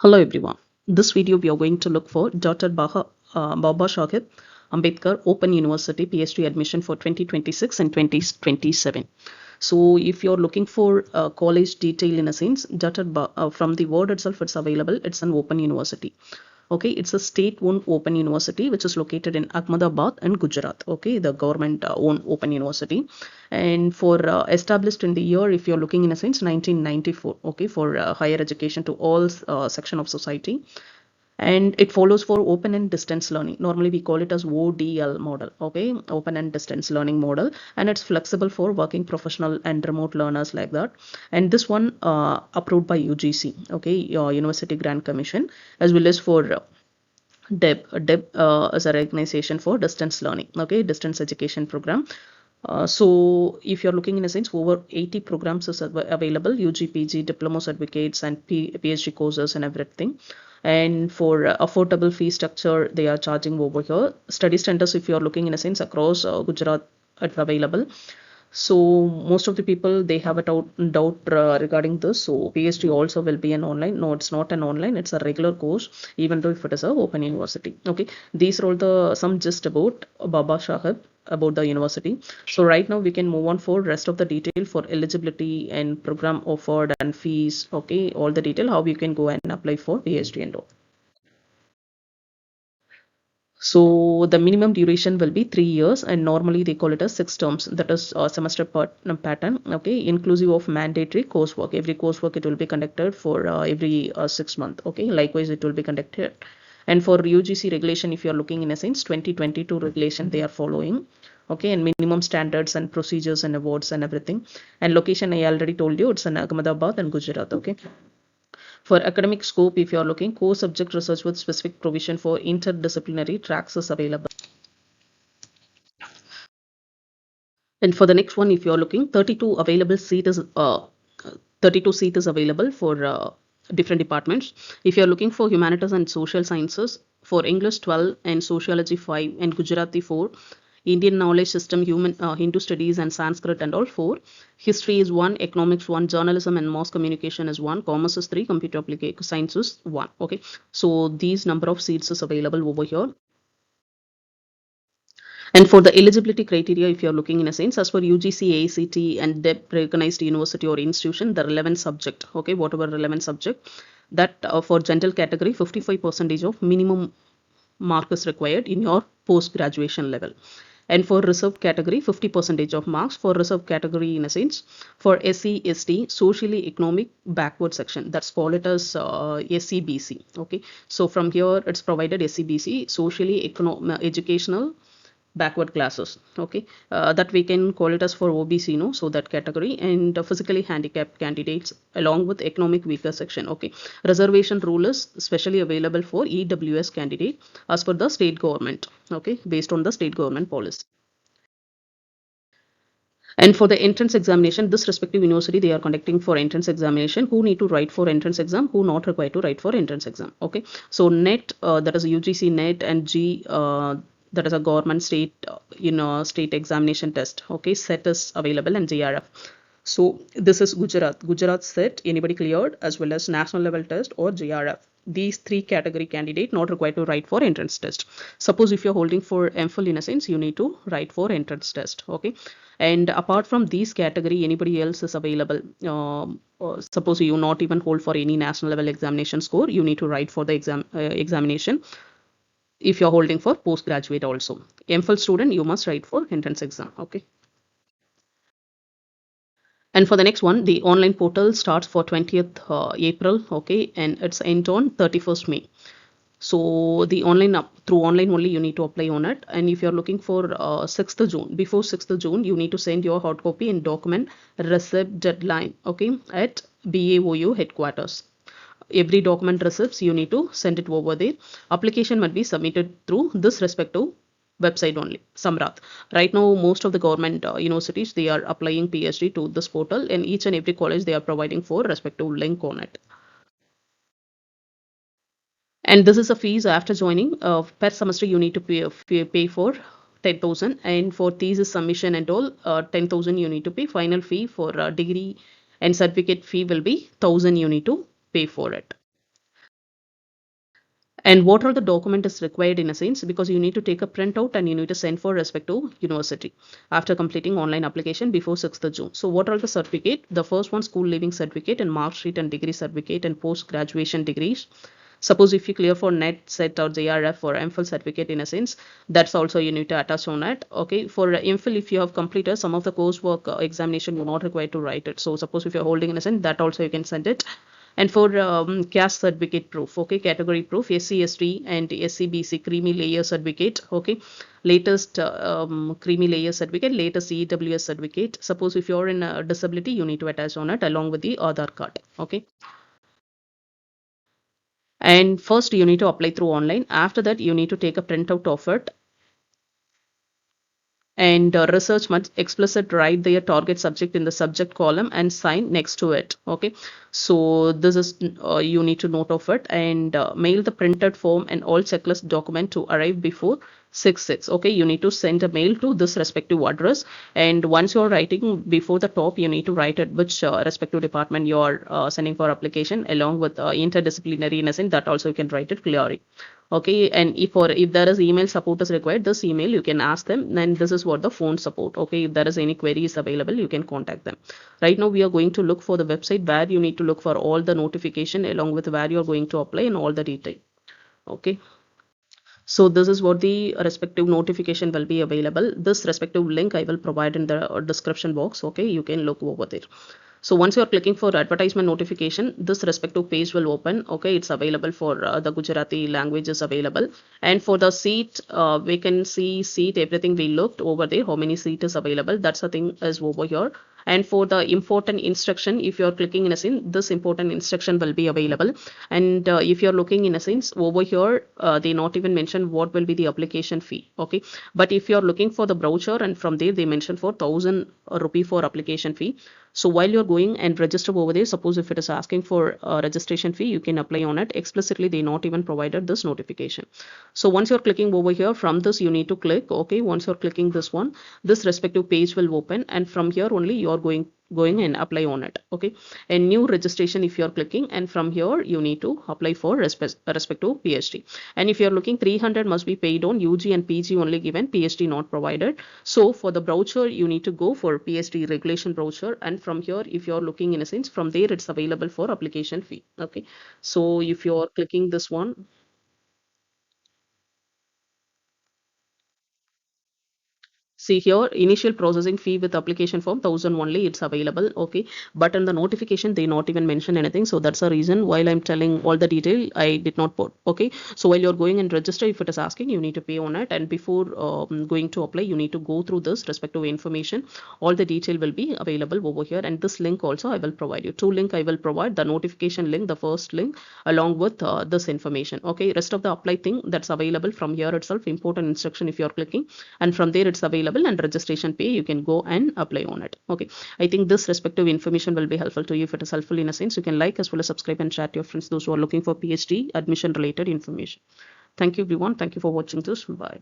Hello everyone. This video we are going to look for Dr. Baba Shahid Ambedkar Open University PhD admission for 2026 and 2027. So if you're looking for college detail in a sense, from the word itself, it's available. It's an open university. Okay, it's a state-owned open university which is located in Ahmedabad and Gujarat. Okay, the government-owned open university, and for established in the year, if you're looking in a sense, 1994. Okay, for higher education to all section of society, and it follows for open and distance learning. Normally we call it as ODL model. Okay, open and distance learning model, and it's flexible for working professional and remote learners like that. And this one approved by UGC, okay, your University Grant Commission, as well as for DEB as a recognition for distance learning, okay, distance education program. So if you're looking in a sense, over 80 programs is available, UG, PG, diploma certificates and PhD courses and everything. And for affordable fee structure, they are charging over here. Study centers, if you're looking in a sense, across Gujarat, it's available. So most of the people, they have a doubt regarding this. So PhD also will be an online. No, it's not an online. It's a regular course, even though if it is a open university. Okay, these are all the some gist about Baba Shahid, about the university. So right now we can move on for rest of the detail for eligibility and program offered and fees. Okay, all the detail how you can go and apply for PhD and all. So the minimum duration will be 3 years, and normally they call it as 6 terms. That is a semester pattern. Okay, inclusive of mandatory coursework. Every coursework it will be conducted for every 6 months. Okay, likewise it will be conducted. And for UGC regulation, if you are looking in a sense, 2022 regulation they are following. Okay, and minimum standards and procedures and awards and everything. And location I already told you, it's in Ahmedabad and Gujarat. Okay. For academic scope, if you are looking, core subject research with specific provision for interdisciplinary tracks is available. And for the next one, if you are looking, 32 seat is available for different departments. If you are looking for humanities and social sciences, for English 12 and sociology 5 and Gujarati 4, Indian knowledge system, Hindu studies and Sanskrit and all 4. History is 1, economics 1, journalism and mass communication is 1, commerce is 3, computer application science is 1. Okay, so these number of seats is available over here. And for the eligibility criteria, if you're looking in a sense, as for UGC, ACT and DEB recognized university or institution, the relevant subject, okay, whatever relevant subject, that for general category, 55% of minimum mark is required in your post-graduation level. And for reserved category, 50% of marks for reserved category in a sense. For SC, ST, socially economic backward section, that's called it as SCBC. Okay, so from here it's provided SCBC, socially educational backward classes. Okay, that we can call it as for OBC, no, so that category. And physically handicapped candidates along with economic weaker section. Okay, reservation rule is specially available for EWS candidate as per the state government. Okay, based on the state government policy. And for the entrance examination, this respective university, they are conducting for entrance examination. Who need to write for entrance exam, who not required to write for entrance exam. Okay, so NET, that is UGC NET, and G, that is a government state, state examination test. Okay, set is available, and JRF. So this is Gujarat set, anybody cleared, as well as national level test or JRF. These 3 category candidate not required to write for entrance test. Suppose if you're holding for MPhil in a sense, you need to write for entrance test. Okay, and apart from these category, anybody else is available. Suppose you not even hold for any national level examination score, you need to write for the examination. If you're holding for postgraduate also, MPhil student, you must write for entrance exam. Okay. And for the next one, the online portal starts for 20th April. Okay, and it's end on 31st May. So the through online only you need to apply on it. And if you're looking for 6th June, before 6th June, you need to send your hard copy and document receipt deadline. Okay, at BAOU headquarters. Every document receipts you need to send it over there. Application must be submitted through this respective website only, Samrat. Right now, most of the government universities, they are applying PhD to this portal, and each and every college they are providing for respective link on it. And this is a fees after joining. Per semester you need to pay for 10,000, and for thesis submission and all 10,000 you need to pay. Final fee for degree and certificate fee will be 1,000 you need to pay for it. And what are the document is required in a sense, because you need to take a printout and you need to send for respective university after completing online application before 6th June. So what are the certificate? The first one, school leaving certificate and mark sheet and degree certificate and post graduation degrees. Suppose if you clear for net, set or JRF or MPhil certificate in a sense, that's also you need to attach on it. Okay, for MPhil, if you have completed some of the coursework examination, you're not required to write it. So suppose if you're holding in a sense, that also you can send it. And for caste certificate proof, okay, category proof, SC, ST and SCBC creamy layer certificate, okay, latest creamy layer certificate, latest EWS certificate. Suppose if you're in a disability, you need to attach on it along with the Aadhaar card, okay. And first you need to apply through online. After that, you need to take a printout of it and research must explicit write their target subject in the subject column and sign next to it. Okay, so this is you need to note of it, and mail the printed form and all checklist document to arrive before 6/6. Okay, you need to send a mail to this respective address, and once you're writing before the top, you need to write at which respective department you're sending for application along with interdisciplinary in a sense, that also you can write it clearly. Okay, and if there is email support is required, this email you can ask them, and this is what the phone support. Okay, if there is any queries available, you can contact them. Right now we are going to look for the website where you need to look for all the notification along with where you're going to apply and all the detail. Okay, so this is what the respective notification will be available. This respective link I will provide in the description box. Okay, you can look over there. So once you are clicking for advertisement notification, this respective page will open. Okay, it's available for the Gujarati language is available, and for the seat, vacancy, seat, everything we looked over there. How many seat is available? That's the thing is over here. And for the important instruction, if you're clicking in a sense, this important instruction will be available. And if you're looking in a sense over here, they not even mention what will be the application fee. Okay, but if you're looking for the brochure, and from there they mention for 1,000 rupee for application fee. So while you're going and register over there, suppose if it is asking for a registration fee, you can apply on it. Explicitly, they not even provided this notification. So once you're clicking over here, from this you need to click. Okay, once you're clicking this one, this respective page will open, and from here only you're going and apply on it. Okay, a new registration if you're clicking, and from here you need to apply for respective PhD. And if you're looking, 300 must be paid on UG and PG only given, PhD not provided. So for the brochure, you need to go for PhD regulation brochure, and from here if you're looking in a sense, from there it's available for application fee. Okay, so if you're clicking this one, see here, initial processing fee with application form 1,000 only, it's available. Okay, but in the notification they not even mention anything, so that's the reason while I'm telling all the detail I did not put. Okay, so while you're going and register, if it is asking, you need to pay on it, and before going to apply, you need to go through this respective information. All the detail will be available over here, and this link also I will provide you. Two link I will provide, the notification link, the first link, along with this information. Okay, rest of the apply thing that's available from here itself, important instruction if you're clicking, and from there it's available, and registration pay you can go and apply on it. Okay, I think this respective information will be helpful to you. If it is helpful in a sense, you can like as well as subscribe and chat to your friends, those who are looking for PhD admission related information. Thank you everyone, thank you for watching this. Bye.